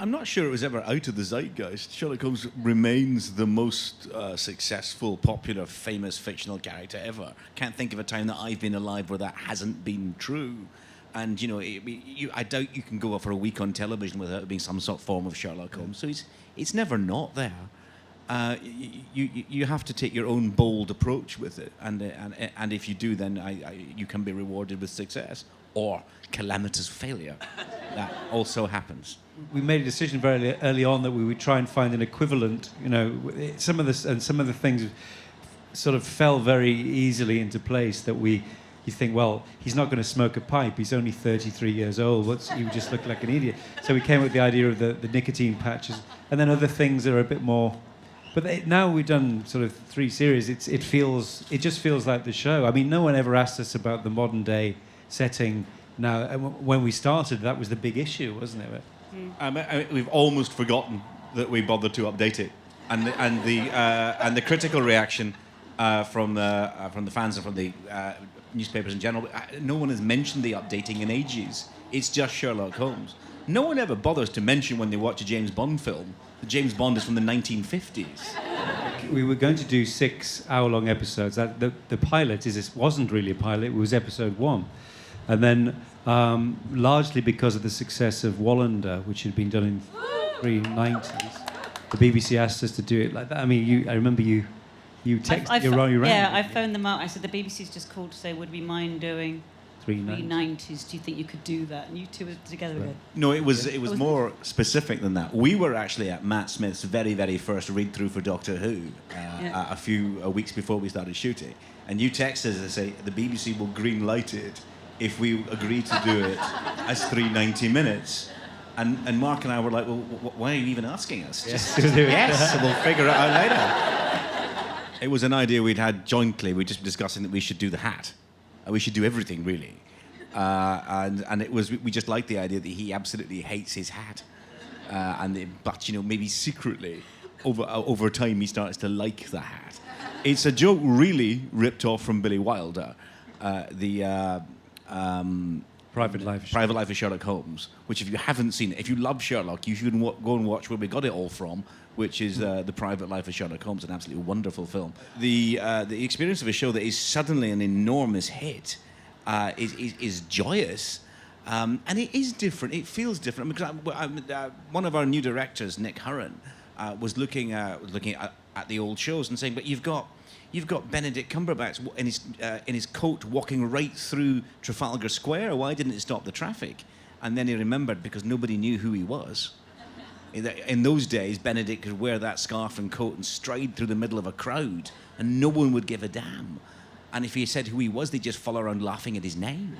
I'm not sure it was ever out of the zeitgeist. Sherlock Holmes remains the most successful, popular, famous fictional character ever. Can't think of a time that I've been alive where that hasn't been true. And, you know, I doubt you can go for a week on television without it being some sort of form of Sherlock Holmes. So it's never not there. You have to take your own bold approach with it. And if you do, then you can be rewarded with success or calamitous failure. That also happens. We made a decision very early on that we would try and find an equivalent. You know, some of the things sort of fell very easily into place. That you think, well, he's not going to smoke a pipe. He's only 33 years old. He would just look like an idiot. So we came up with the idea of the nicotine patches, and then other things that are a bit more. But now we've done sort of 3 series. It just feels like the show. I mean, no one ever asked us about the modern day setting. Now, when we started, that was the big issue, wasn't it? We've almost forgotten that we bothered to update it, and the critical reaction from the fans and from the newspapers in general. No one has mentioned the updating in ages. It's just Sherlock Holmes. No one ever bothers to mention when they watch a James Bond film that James Bond is from the 1950s. We were going to do 6-hour-long episodes. The pilot wasn't really a pilot. It was episode 1. And then, largely because of the success of Wallander, which had been done in the 390s, the BBC asked us to do it like that. I mean, I remember you texted you rang. Yeah, I phoned them up. I said, the BBC's just called to say, would we mind doing 390s? Do you think you could do that? And you two were together again. No, it was more specific than that. We were actually at Matt Smith's very, very first read-through for Doctor Who a few weeks before we started shooting. And you texted us and say, the BBC will green-light it if we agree to do it as 390 minutes. And Mark and I were like, well, why are you even asking us? Yes, Yes, we'll figure it out later. It was an idea we'd had jointly. We'd just been discussing that we should do the hat. We should do everything, really. And it was, we just liked the idea that he absolutely hates his hat. But, you know, maybe secretly, over time, he starts to like the hat. It's a joke really ripped off from Billy Wilder. Private Life of Sherlock Holmes, which if you haven't seen it, if you love Sherlock, you should go and watch where we got it all from, which is The Private Life of Sherlock Holmes, an absolutely wonderful film. The experience of a show that is suddenly an enormous hit is joyous, and it is different. It feels different. Because one of our new directors, Nick Hurren, was looking at the old shows and saying, but you've got Benedict Cumberbatch in his coat walking right through Trafalgar Square. Why didn't it stop the traffic? And then he remembered, because nobody knew who he was. In those days, Benedict could wear that scarf and coat and stride through the middle of a crowd, and no one would give a damn. And if he said who he was, they'd just follow around laughing at his name.